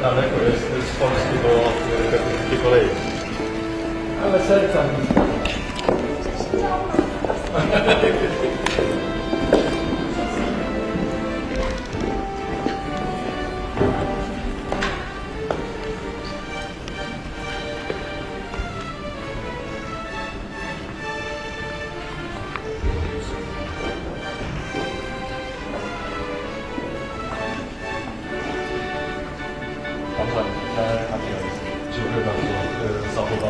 daleko jest z Polski do Republiki Korei. Ale serca mi. 감사합니다. 잘 가세요. 지금 가서 사보다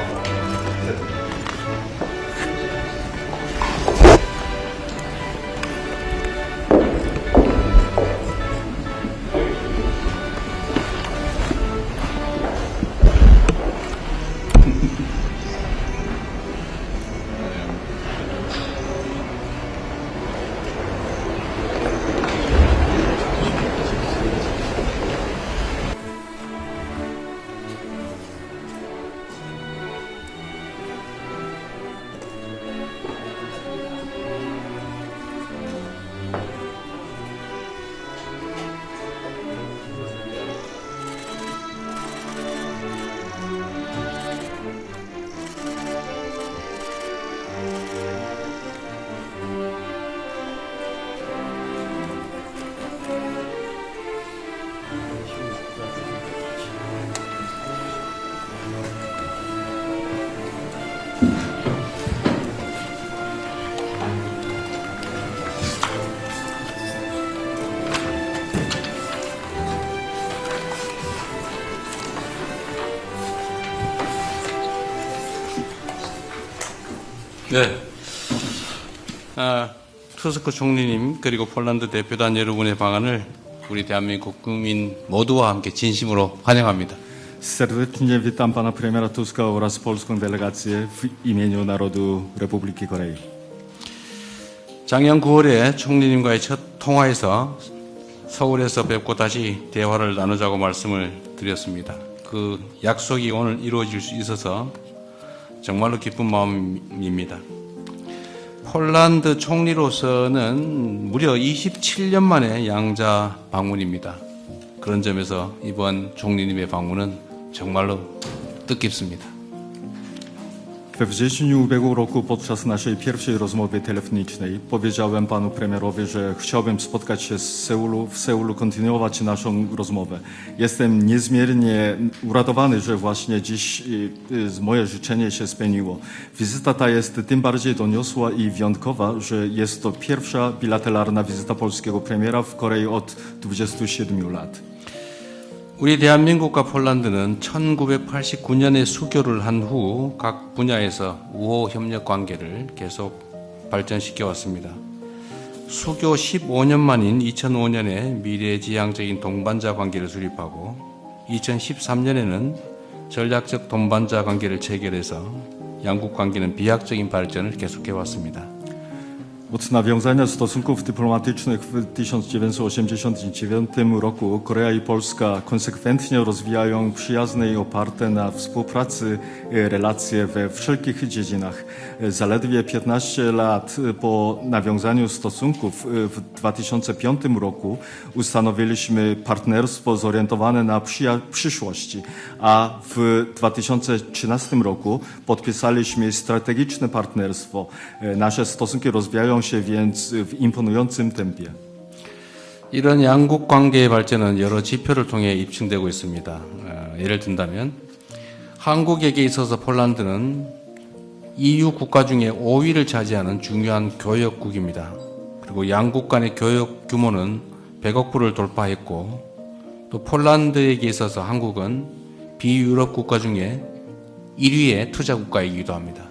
네. 투스크 총리님 그리고 폴란드 대표단 여러분의 방안을 우리 대한민국 국민 모두와 함께 진심으로 환영합니다. Serdecznie witam pana premiera Tuska oraz polską delegację w imieniu narodu Republiki Korei. 작년 9월에 총리님과의 첫 통화에서 서울에서 뵙고 다시 대화를 나누자고 말씀을 드렸습니다. 그 약속이 오늘 이루어질 수 있어서 정말로 기쁜 마음입니다. 폴란드 총리로서는 무려 27년 만에 양자 방문입니다. 그런 점에서 이번 총리님의 방문은 정말로 뜻깊습니다. We wrześniu ubiegłego roku podczas naszej pierwszej rozmowy telefonicznej powiedziałem panu premierowi, że chciałbym spotkać się w Seulu, kontynuować naszą rozmowę. Jestem niezmiernie uradowany, że właśnie dziś moje życzenie się spełniło. Wizyta ta jest tym bardziej doniosła i wyjątkowa, że jest to pierwsza bilateralna wizyta polskiego premiera w Korei od 27 lat. 우리 대한민국과 폴란드는 1989년에 수교를 한 후 각 분야에서 우호 협력 관계를 계속 발전시켜 왔습니다. 수교 15년 만인 2005년에 미래지향적인 동반자 관계를 수립하고 2013년에는 전략적 동반자 관계를 체결해서 양국 관계는 비약적인 발전을 계속해 왔습니다. Od nawiązania stosunków dyplomatycznych w 1989 roku Korea i Polska konsekwentnie rozwijają przyjazne i oparte na współpracy relacje we wszelkich dziedzinach. Zaledwie 15 lat po nawiązaniu stosunków w 2005 roku ustanowiliśmy partnerstwo zorientowane na przyszłość, a w 2013 roku podpisaliśmy strategiczne partnerstwo. Nasze stosunki rozwijają się więc w imponującym tempie. 이런 양국 관계의 발전은 여러 지표를 통해 입증되고 있습니다. 예를 든다면 한국에게 있어서 폴란드는 EU 국가 중에 5위를 차지하는 중요한 교역국입니다. 그리고 양국 간의 교역 규모는 100억 불을 돌파했고 또 폴란드에게 있어서 한국은 비유럽 국가 중에 1위의 투자 국가이기도 합니다.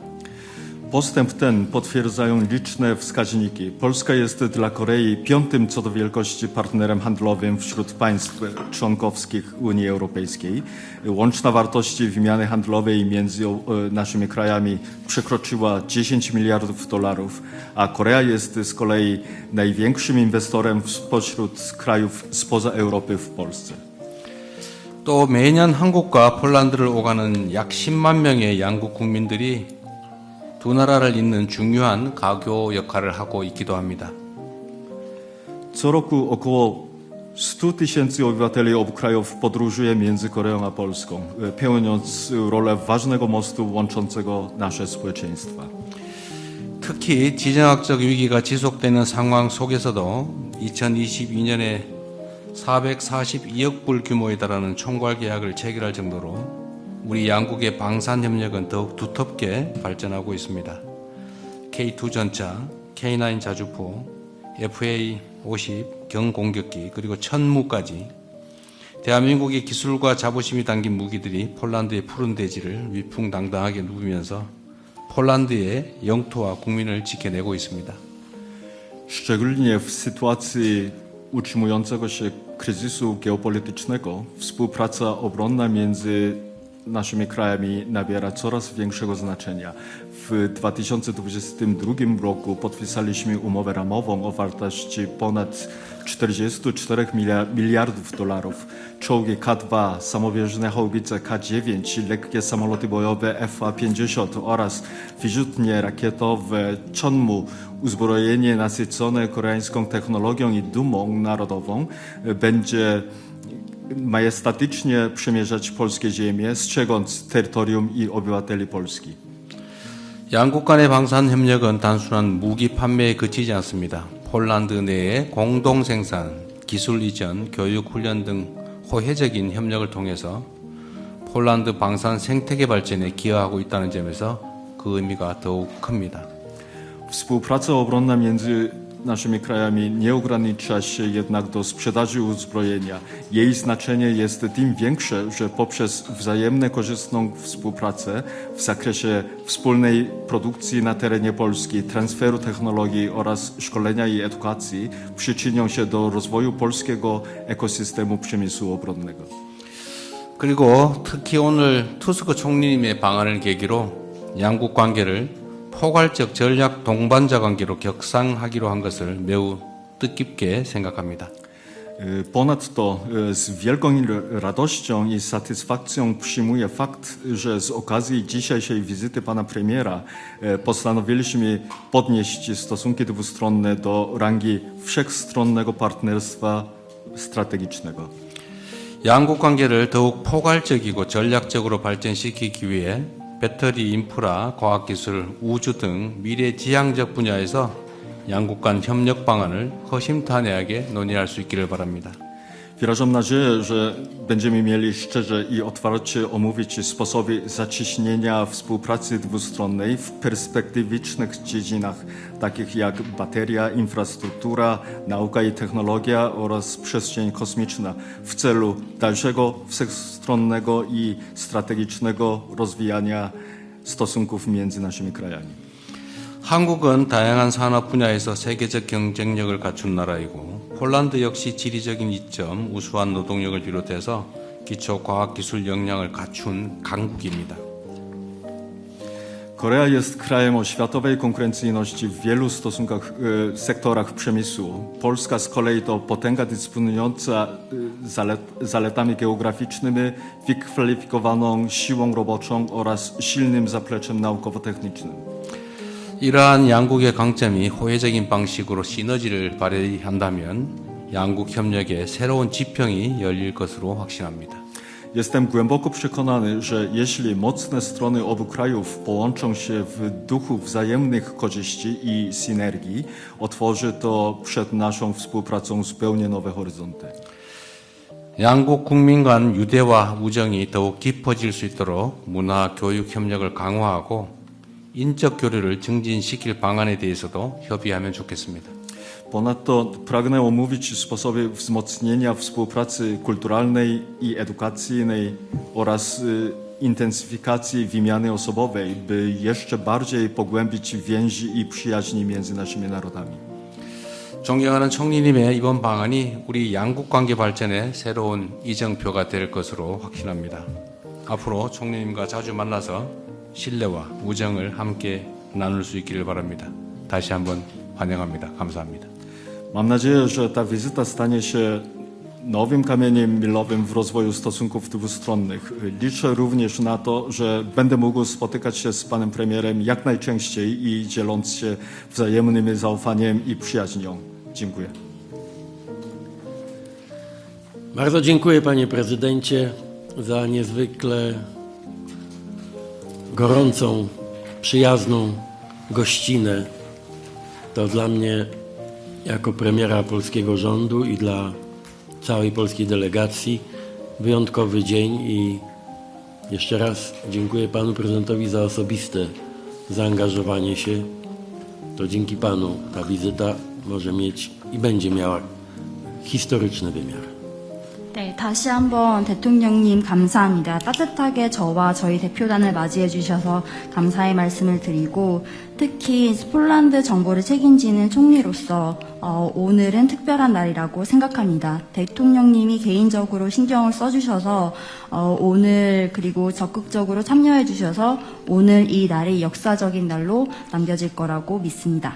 Postęp ten potwierdzają liczne wskaźniki. Polska jest dla Korei piątym co do wielkości partnerem handlowym wśród państw członkowskich Unii Europejskiej. Łączna wartość wymiany handlowej między naszymi krajami przekroczyła 10 miliardów dolarów, a Korea jest z kolei największym inwestorem spośród krajów spoza Europy w Polsce. 또 매년 한국과 폴란드를 오가는 약 10만 명의 양국 국민들이 두 나라를 잇는 중요한 가교 역할을 하고 있기도 합니다. Co roku około 100 tysięcy obywateli obu krajów podróżuje między Koreą a Polską, pełniąc rolę ważnego mostu łączącego nasze społeczeństwa. 특히 지정학적 위기가 지속되는 상황 속에서도 2022년에 442억 불 규모에 달하는 총괄 계약을 체결할 정도로 우리 양국의 방산 협력은 더욱 두텁게 발전하고 있습니다. K2 전차, K9 자주포, FA-50 경공격기 그리고 천무까지 대한민국의 기술과 자부심이 담긴 무기들이 폴란드의 푸른 대지를 위풍당당하게 누비면서 폴란드의 영토와 국민을 지켜내고 있습니다. Szczególnie w sytuacji utrzymującego się kryzysu geopolitycznego współpraca obronna między naszymi krajami nabiera coraz większego znaczenia. W 2022 roku podpisaliśmy umowę ramową o wartości ponad 44 miliardów dolarów. Czołgi K2, samowieżne haubice K9, lekkie samoloty bojowe FA-50 oraz wyrzutnie rakietowe Chonmu, uzbrojenie nasycone koreańską technologią i dumą narodową będzie majestatycznie przemierzać polskie ziemie, strzegąc terytorium i obywateli Polski. 양국 간의 방산 협력은 단순한 무기 판매에 그치지 않습니다. 폴란드 내의 공동 생산, 기술 이전, 교육 훈련 등 호혜적인 협력을 통해서 폴란드 방산 생태계 발전에 기여하고 있다는 점에서 그 의미가 더욱 큽니다. Współpraca obronna między naszymi krajami nie ogranicza się jednak do sprzedaży uzbrojenia. Jej znaczenie jest tym większe, że poprzez wzajemną korzystną współpracę w zakresie wspólnej produkcji na terenie Polski, transferu technologii oraz szkolenia i edukacji przyczynią się do rozwoju polskiego ekosystemu przemysłu obronnego. 그리고 특히 오늘 투스크 총리님의 방한을 계기로 양국 관계를 포괄적 전략 동반자 관계로 격상하기로 한 것을 매우 뜻깊게 생각합니다. Ponadto z wielką radością i satysfakcją przyjmuję fakt, że z okazji dzisiejszej wizyty pana premiera postanowiliśmy podnieść stosunki dwustronne do rangi wszechstronnego partnerstwa strategicznego. 양국 관계를 더욱 포괄적이고 전략적으로 발전시키기 위해 배터리 인프라, 과학기술, 우주 등 미래지향적 분야에서 양국 간 협력 방안을 허심탄회하게 논의할 수 있기를 바랍니다. Wyrażam nadzieję, że będziemy mieli szczerze i otwarcie omówić sposoby zacieśnienia współpracy dwustronnej w perspektywicznych dziedzinach, takich jak bateria, infrastruktura, nauka i technologia oraz przestrzeń kosmiczna, w celu dalszego wszechstronnego i strategicznego rozwijania stosunków między naszymi krajami. 한국은 다양한 산업 분야에서 세계적 경쟁력을 갖춘 나라이고 폴란드 역시 지리적인 이점, 우수한 노동력을 비롯해서 기초 과학기술 역량을 갖춘 강국입니다. Korea jest krajem o światowej konkurencyjności w wielu sektorach przemysłu. Polska z kolei to potęga dysponująca zaletami geograficznymi, wykwalifikowaną siłą roboczą oraz silnym zapleczem naukowo-technicznym. 이러한 양국의 강점이 호혜적인 방식으로 시너지를 발휘한다면 양국 협력의 새로운 지평이 열릴 것으로 확신합니다. Jestem głęboko przekonany, że jeśli mocne strony obu krajów połączą się w duchu wzajemnych korzyści i synergii, otworzy to przed naszą współpracą zupełnie nowe horyzonty. 양국 국민 간 유대와 우정이 더욱 깊어질 수 있도록 문화, 교육 협력을 강화하고 인적 교류를 증진시킬 방안에 대해서도 협의하면 좋겠습니다. Ponadto pragnę omówić sposoby wzmocnienia współpracy kulturalnej i edukacyjnej oraz intensyfikacji wymiany osobowej, by jeszcze bardziej pogłębić więzi i przyjaźni między naszymi narodami. 존경하는 총리님의 이번 방안이 우리 양국 관계 발전의 새로운 이정표가 될 것으로 확신합니다. 앞으로 총리님과 자주 만나서 신뢰와 우정을 함께 나눌 수 있기를 바랍니다. 다시 한번 환영합니다. 감사합니다. Mam nadzieję, że ta wizyta stanie się nowym kamieniem milowym w rozwoju stosunków dwustronnych. Liczę również na to, że będę mógł spotykać się z panem premierem jak najczęściej i dzieląc się wzajemnym zaufaniem i przyjaźnią. Dziękuję. Bardzo dziękuję, panie prezydencie, za niezwykle gorącą, przyjazną gościnę. To dla mnie, jako premiera polskiego rządu i dla całej polskiej delegacji, wyjątkowy dzień i jeszcze raz dziękuję panu prezydentowi za osobiste zaangażowanie się. To dzięki panu ta wizyta może mieć i będzie miała historyczny wymiar. 네, 다시 한번 대통령님 감사합니다. 따뜻하게 저와 저희 대표단을 맞이해 주셔서 감사의 말씀을 드리고 특히 폴란드 정보를 책임지는 총리로서 오늘은 특별한 날이라고 생각합니다. 대통령님이 개인적으로 신경을 써주셔서 오늘 그리고 적극적으로 참여해 주셔서 오늘 이 날이 역사적인 날로 남겨질 거라고 믿습니다.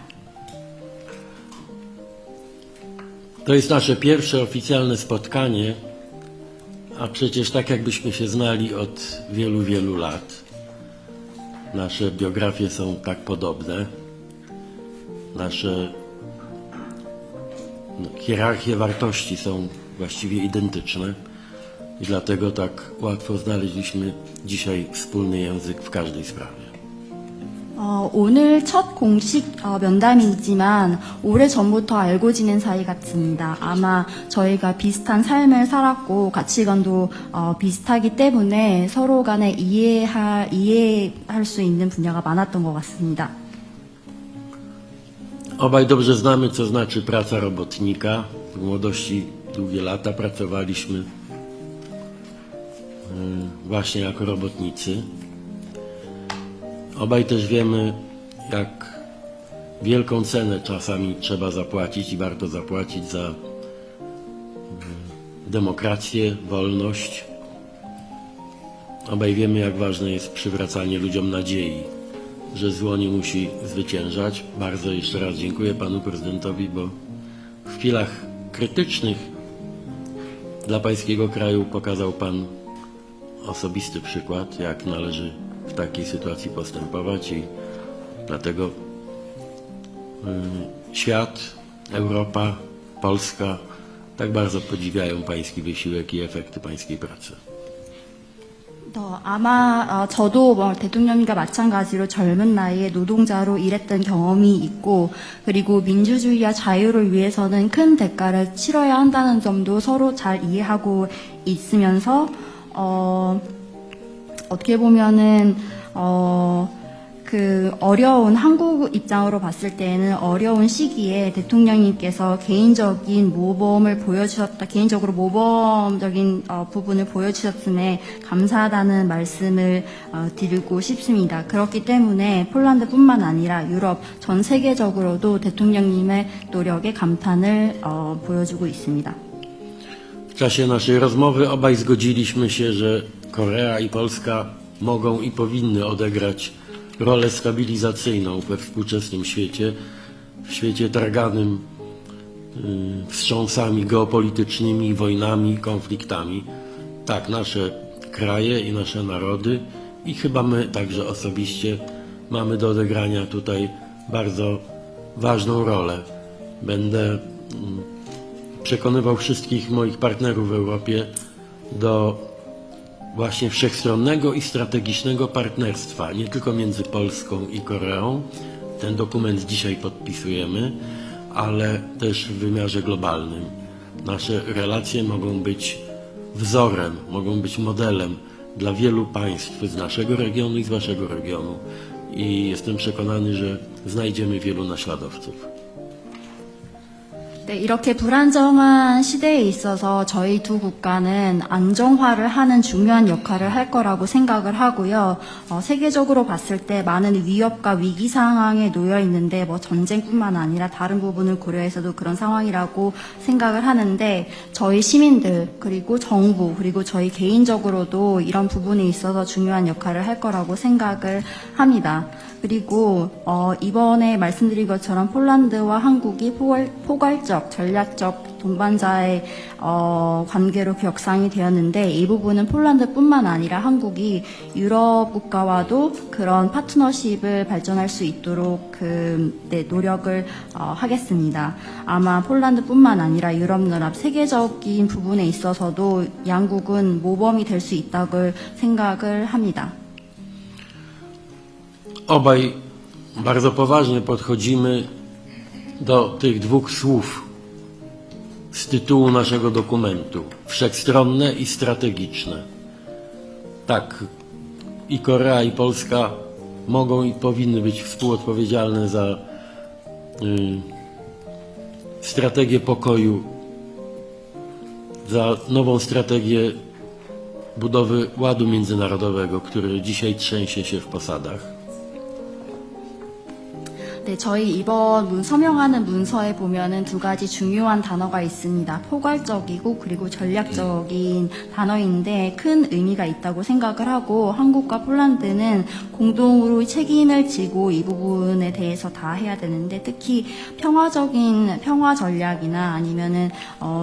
To jest nasze pierwsze oficjalne spotkanie, a przecież tak jakbyśmy się znali od wielu, wielu lat. Nasze biografie są tak podobne. Nasze hierarchie wartości są właściwie identyczne i dlatego tak łatwo znaleźliśmy dzisiaj wspólny język w każdej sprawie. 오늘 첫 공식 면담이지만 오래전부터 알고 지낸 사이 같습니다. 아마 저희가 비슷한 삶을 살았고 가치관도 비슷하기 때문에 서로 간에 이해할 수 있는 분야가 많았던 것 같습니다. Obaj dobrze znamy, co znaczy praca robotnika. W młodości długie lata pracowaliśmy właśnie jako robotnicy. Obaj też wiemy, jak wielką cenę czasami trzeba zapłacić i warto zapłacić za demokrację, wolność. Obaj wiemy, jak ważne jest przywracanie ludziom nadziei, że zło nie musi zwyciężać. Bardzo jeszcze raz dziękuję panu prezydentowi, bo w chwilach krytycznych dla pańskiego kraju pokazał pan osobisty przykład, jak należy w takiej sytuacji postępować i dlatego świat, Europa, Polska tak bardzo podziwiają pański wysiłek i efekty pańskiej pracy. 아마 저도 대통령님과 마찬가지로 젊은 나이에 노동자로 일했던 경험이 있고 그리고 민주주의와 자유를 위해서는 큰 대가를 치러야 한다는 점도 서로 잘 이해하고 있으면서 어떻게 보면은 그 어려운 한국 입장으로 봤을 때는 어려운 시기에 대통령님께서 개인적인 모범을 보여주셨다, 개인적으로 모범적인 부분을 보여주셨음에 감사하다는 말씀을 드리고 싶습니다. 그렇기 때문에 폴란드뿐만 아니라 유럽 전 세계적으로도 대통령님의 노력에 감탄을 보여주고 있습니다. W czasie naszej rozmowy obaj zgodziliśmy się, że Korea i Polska mogą i powinny odegrać rolę stabilizacyjną we współczesnym świecie, w świecie targanym wstrząsami geopolitycznymi, wojnami, konfliktami. Tak, nasze kraje i nasze narody i chyba my także osobiście mamy do odegrania tutaj bardzo ważną rolę. Będę przekonywał wszystkich moich partnerów w Europie do właśnie wszechstronnego i strategicznego partnerstwa, nie tylko między Polską i Koreą. Ten dokument dzisiaj podpisujemy, ale też w wymiarze globalnym. Nasze relacje mogą być wzorem, mogą być modelem dla wielu państw z naszego regionu i z waszego regionu. I jestem przekonany, że znajdziemy wielu naśladowców. 네, 이렇게 불안정한 시대에 있어서 저희 두 국가는 안정화를 하는 중요한 역할을 할 거라고 생각을 하고요. 세계적으로 봤을 때 많은 위협과 위기 상황에 놓여 있는데 전쟁뿐만 아니라 다른 부분을 고려해서도 그런 상황이라고 생각을 하는데 저희 시민들 그리고 정부 그리고 저희 개인적으로도 이런 부분에 있어서 중요한 역할을 할 거라고 생각을 합니다. 그리고 이번에 말씀드린 것처럼 폴란드와 한국이 포괄적 포괄적, 전략적 동반자의 관계로 격상이 되었는데 이 부분은 폴란드뿐만 아니라 한국이 유럽 국가와도 그런 파트너십을 발전할 수 있도록 노력을 하겠습니다. 아마 폴란드뿐만 아니라 유럽연합 세계적인 부분에 있어서도 양국은 모범이 될 수 있다고 생각을 합니다. Obaj bardzo poważnie podchodzimy do tych dwóch słów z tytułu naszego dokumentu. Wszechstronne i strategiczne. Tak, i Korea, i Polska mogą i powinny być współodpowiedzialne za strategię pokoju, za nową strategię budowy ładu międzynarodowego, który dzisiaj trzęsie się w posadach. 네, 저희 이번 서명하는 문서에 보면은 두 가지 중요한 단어가 있습니다. 포괄적이고 그리고 전략적인 단어인데 큰 의미가 있다고 생각을 하고 한국과 폴란드는 공동으로 책임을 지고 이 부분에 대해서 다 해야 되는데 특히 평화 전략이나 아니면은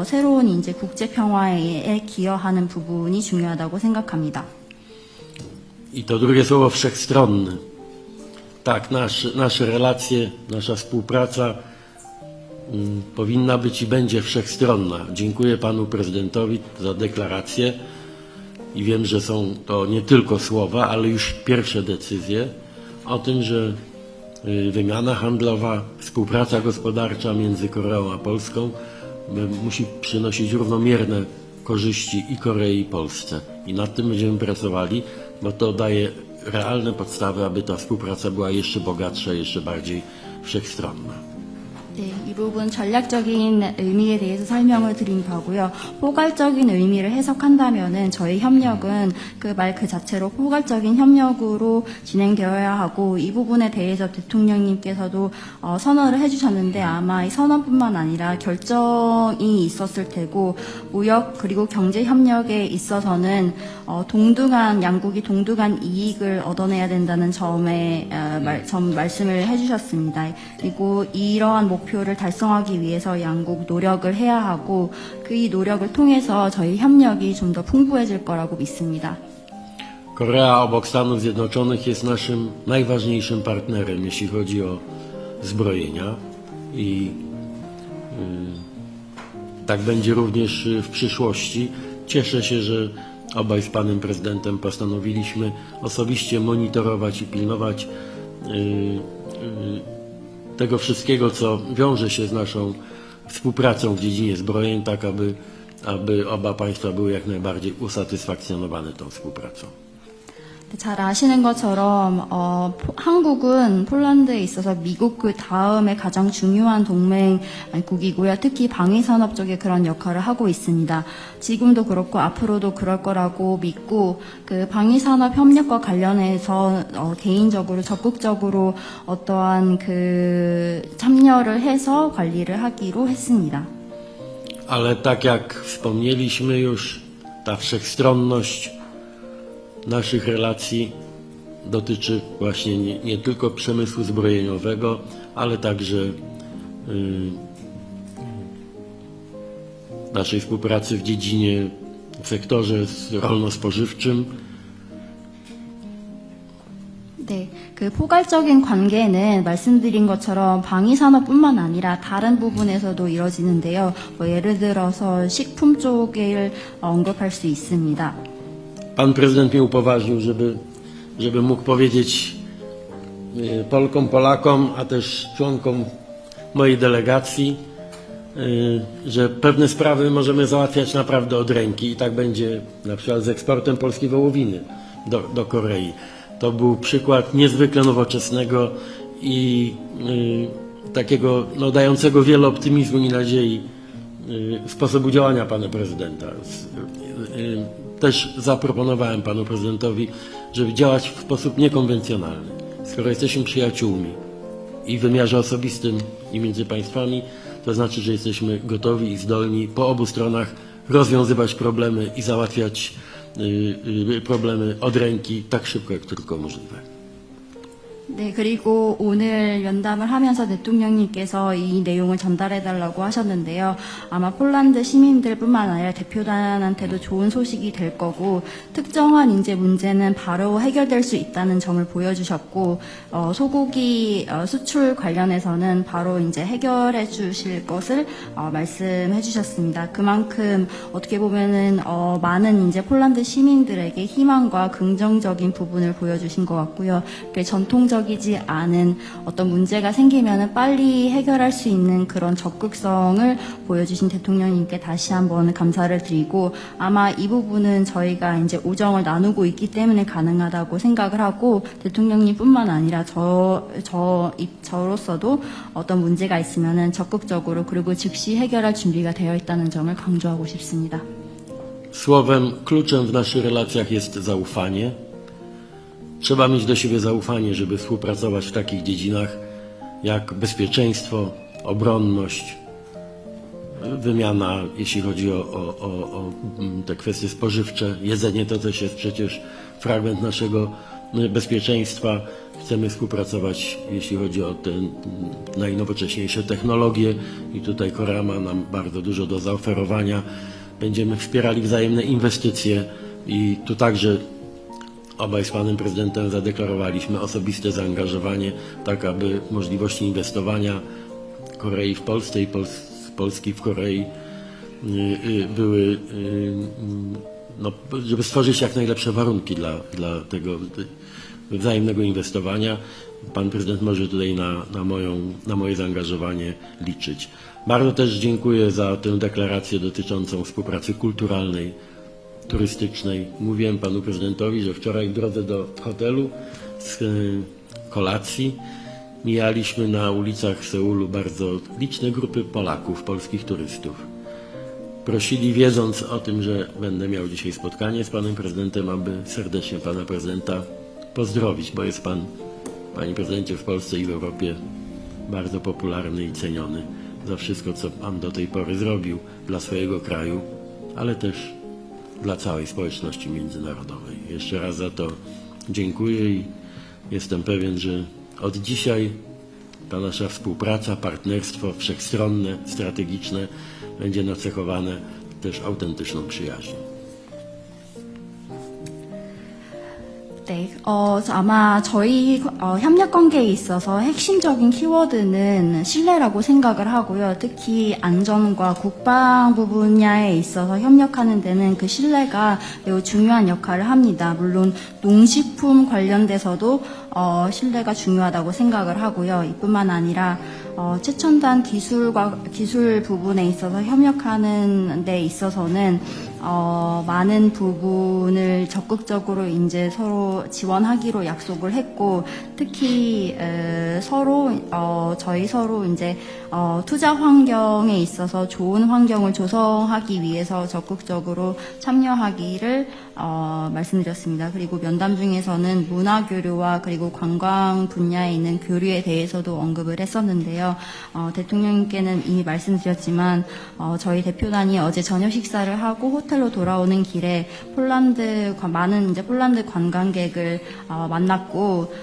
새로운 이제 국제 평화에 기여하는 부분이 중요하다고 생각합니다. I to drugie słowo wszechstronny. Tak, nasze relacje, nasza współpraca powinna być i będzie wszechstronna. Dziękuję panu prezydentowi za deklarację i wiem, że są to nie tylko słowa, ale już pierwsze decyzje o tym, że wymiana handlowa, współpraca gospodarcza między Koreą a Polską musi przynosić równomierne korzyści i Korei, i Polsce. I nad tym będziemy pracowali, bo to daje realne podstawy, aby ta współpraca była jeszcze bogatsza, jeszcze bardziej wszechstronna. 네, 이 부분 전략적인 의미에 대해서 설명을 드린 거고요. 포괄적인 의미를 해석한다면은 저희 협력은 그 말 그 자체로 포괄적인 협력으로 진행되어야 하고 이 부분에 대해서 대통령님께서도 선언을 해주셨는데 아마 이 선언뿐만 아니라 결정이 있었을 테고 무역 그리고 경제 협력에 있어서는 양국이 동등한 이익을 얻어내야 된다는 점에 말씀을 해주셨습니다. 그리고 이러한 목표를 달성하기 위해서 양국 노력을 해야 하고 그 노력을 통해서 저희 협력이 좀 더 풍부해질 거라고 믿습니다. Korea obok Stanów Zjednoczonych jest naszym najważniejszym partnerem, jeśli chodzi o zbrojenia i tak będzie również w przyszłości. Cieszę się, że obaj z panem prezydentem postanowiliśmy osobiście monitorować i pilnować tego wszystkiego, co wiąże się z naszą współpracą w dziedzinie zbrojeń, tak aby oba państwa były jak najbardziej usatysfakcjonowane tą współpracą. 잘 아시는 것처럼 한국은 폴란드에 있어서 미국 그 다음에 가장 중요한 동맹국이고요. 특히 방위산업 쪽에 그런 역할을 하고 있습니다. 지금도 그렇고 앞으로도 그럴 거라고 믿고 그 방위산업 협력과 관련해서 개인적으로 적극적으로 어떠한 그 참여를 해서 관리를 하기로 했습니다. Ale tak jak wspomnieliśmy już, ta wszechstronność naszych relacji dotyczy właśnie nie tylko przemysłu zbrojeniowego, ale także naszej współpracy w sektorze rolno-spożywczym. 네, 그 포괄적인 관계는 말씀드린 것처럼 방위산업뿐만 아니라 다른 부분에서도 이뤄지는데요. 예를 들어서 식품 쪽을 언급할 수 있습니다. Pan prezydent mnie upoważnił, żeby mógł powiedzieć Polkom, Polakom, a też członkom mojej delegacji, że pewne sprawy możemy załatwiać naprawdę od ręki i tak będzie na przykład z eksportem polskiej wołowiny do Korei. To był przykład niezwykle nowoczesnego i takiego dającego wiele optymizmu i nadziei sposobu działania pana prezydenta. Też zaproponowałem panu prezydentowi, żeby działać w sposób niekonwencjonalny. Skoro jesteśmy przyjaciółmi i w wymiarze osobistym i między państwami, to znaczy, że jesteśmy gotowi i zdolni po obu stronach rozwiązywać problemy i załatwiać problemy od ręki tak szybko, jak tylko możliwe. 네, 그리고 오늘 면담을 하면서 대통령님께서 이 내용을 전달해달라고 하셨는데요. 아마 폴란드 시민들뿐만 아니라 대표단한테도 좋은 소식이 될 거고, 특정한 인재 문제는 바로 해결될 수 있다는 점을 보여주셨고, 소고기 수출 관련해서는 바로 이제 해결해 주실 것을 말씀해 주셨습니다. 그만큼 어떻게 보면은 많은 이제 폴란드 시민들에게 희망과 긍정적인 부분을 보여주신 것 같고요. 전통적이지 않은 어떤 문제가 생기면은 빨리 해결할 수 있는 그런 적극성을 보여주신 대통령님께 다시 한번 감사를 드리고, 아마 이 부분은 저희가 이제 우정을 나누고 있기 때문에 가능하다고 생각을 하고, 대통령님뿐만 아니라 저로서도 어떤 문제가 있으면은 적극적으로 그리고 즉시 해결할 준비가 되어 있다는 점을 강조하고 싶습니다. Słowem kluczem w naszych relacjach jest zaufanie. Trzeba mieć do siebie zaufanie, żeby współpracować w takich dziedzinach jak bezpieczeństwo, obronność, wymiana, jeśli chodzi o te kwestie spożywcze. Jedzenie to też jest przecież fragment naszego bezpieczeństwa. Chcemy współpracować, jeśli chodzi o te najnowocześniejsze technologie i tutaj Korea ma nam bardzo dużo do zaoferowania. Będziemy wspierali wzajemne inwestycje i tu także obaj z panem prezydentem zadeklarowaliśmy osobiste zaangażowanie, tak aby możliwości inwestowania Korei w Polsce i Polski w Korei były, no, żeby stworzyć jak najlepsze warunki dla tego wzajemnego inwestowania. Pan prezydent może tutaj na moje zaangażowanie liczyć. Bardzo też dziękuję za tę deklarację dotyczącą współpracy kulturalnej, turystycznej. Mówiłem panu prezydentowi, że wczoraj w drodze do hotelu z kolacji mijaliśmy na ulicach Seulu bardzo liczne grupy Polaków, polskich turystów. Prosili, wiedząc o tym, że będę miał dzisiaj spotkanie z panem prezydentem, aby serdecznie pana prezydenta pozdrowić, bo jest pan, panie prezydencie, w Polsce i w Europie bardzo popularny i ceniony za wszystko, co pan do tej pory zrobił dla swojego kraju, ale też dla całej społeczności międzynarodowej. Jeszcze raz za to dziękuję i jestem pewien, że od dzisiaj ta nasza współpraca, partnerstwo wszechstronne, strategiczne będzie nacechowane też autentyczną przyjaźnią. 네, 아마 저희 협력 관계에 있어서 핵심적인 키워드는 신뢰라고 생각을 하고요. 특히 안전과 국방부 분야에 있어서 협력하는 데는 그 신뢰가 매우 중요한 역할을 합니다. 물론 농식품 관련돼서도 신뢰가 중요하다고 생각을 하고요. 이뿐만 아니라 최첨단 기술 부분에 있어서 협력하는 데 있어서는 많은 부분을 적극적으로 이제 서로 지원하기로 약속을 했고, 특히 저희 서로 이제 투자 환경에 있어서 좋은 환경을 조성하기 위해서 적극적으로 참여하기를 말씀드렸습니다. 그리고 면담 중에서는 문화 교류와 그리고 관광 분야에 있는 교류에 대해서도 언급을 했었는데요. 대통령님께는 이미 말씀드렸지만 저희 대표단이 어제 저녁 식사를 하고 호텔로 돌아오는 길에 많은 이제 폴란드 관광객을 만났고,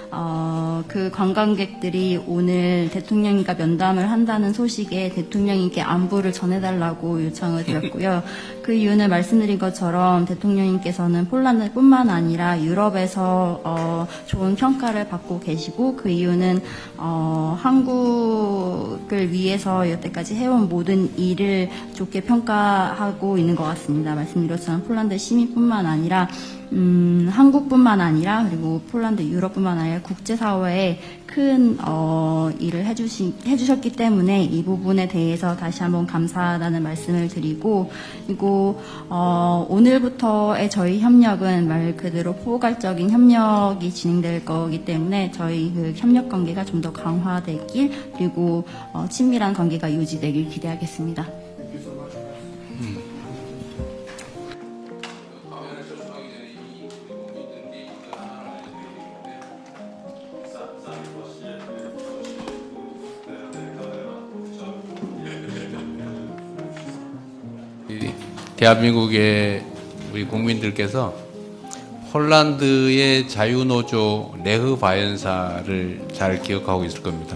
그 관광객들이 오늘 대통령님과 면담을 한다는 소식에 대통령님께 안부를 전해달라고 요청을 드렸고요. 그 이유는 말씀드린 것처럼 대통령님께서는 폴란드뿐만 아니라 유럽에서 좋은 평가를 받고 계시고, 그 이유는 한국을 위해서 여태까지 해온 모든 일을 좋게 평가하고 있는 것 같습니다. 말씀드렸지만 폴란드 시민뿐만 아니라 한국뿐만 아니라 그리고 폴란드, 유럽뿐만 아니라 국제사회에 큰 일을 해주셨기 때문에 이 부분에 대해서 다시 한번 감사하다는 말씀을 드리고, 그리고 오늘부터의 저희 협력은 말 그대로 포괄적인 협력이 진행될 거기 때문에 저희 그 협력 관계가 좀 더 강화되길, 그리고 친밀한 관계가 유지되길 기대하겠습니다. 대한민국의 우리 국민들께서 폴란드의 자유노조 레흐 바연사를 잘 기억하고 있을 겁니다.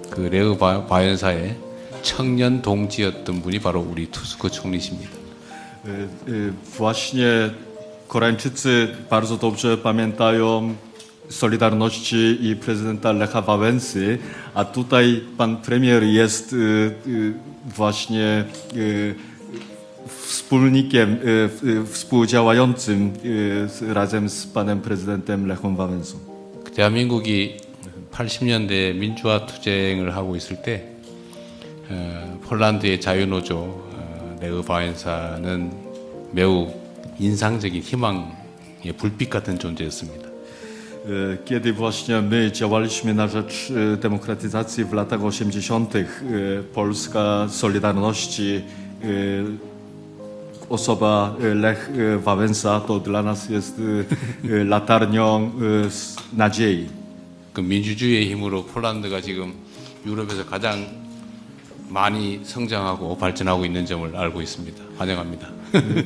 그 레흐 바연사의 청년 동지였던 분이 바로 우리 투스크 총리십니다. Właśnie Koreańczycy bardzo dobrze pamiętają Solidarności i prezydenta Lecha Wałęsy, a tutaj pan premier jest właśnie wspólnikiem, współdziałającym razem z panem prezydentem Lechem Wałęsą. 대한민국이 80년대 민주화 투쟁을 하고 있을 때 폴란드의 자유노조 레흐 바연사는 매우 인상적인 희망의 불빛 같은 존재였습니다. Kiedy właśnie my działaliśmy na rzecz demokratyzacji w latach 80., Polska Solidarności, osoba Lech Wałęsa to dla nas jest latarnią nadziei. 그 민주주의의 힘으로 폴란드가 지금 유럽에서 가장 많이 성장하고 발전하고 있는 점을 알고 있습니다. 환영합니다.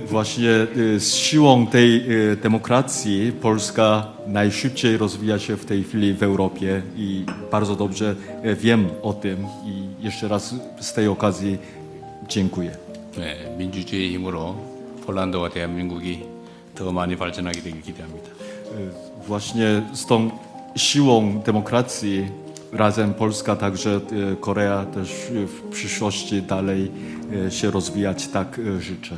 Właśnie z siłą tej demokracji Polska najszybciej rozwija się w tej chwili w Europie i bardzo dobrze wiem o tym i jeszcze raz z tej okazji dziękuję. 네, 민주주의의 힘으로 폴란드와 대한민국이 더 많이 발전하게 되길 기대합니다. Właśnie z tą siłą demokracji razem Polska, także Korea też w przyszłości dalej się rozwijać, tak życzę.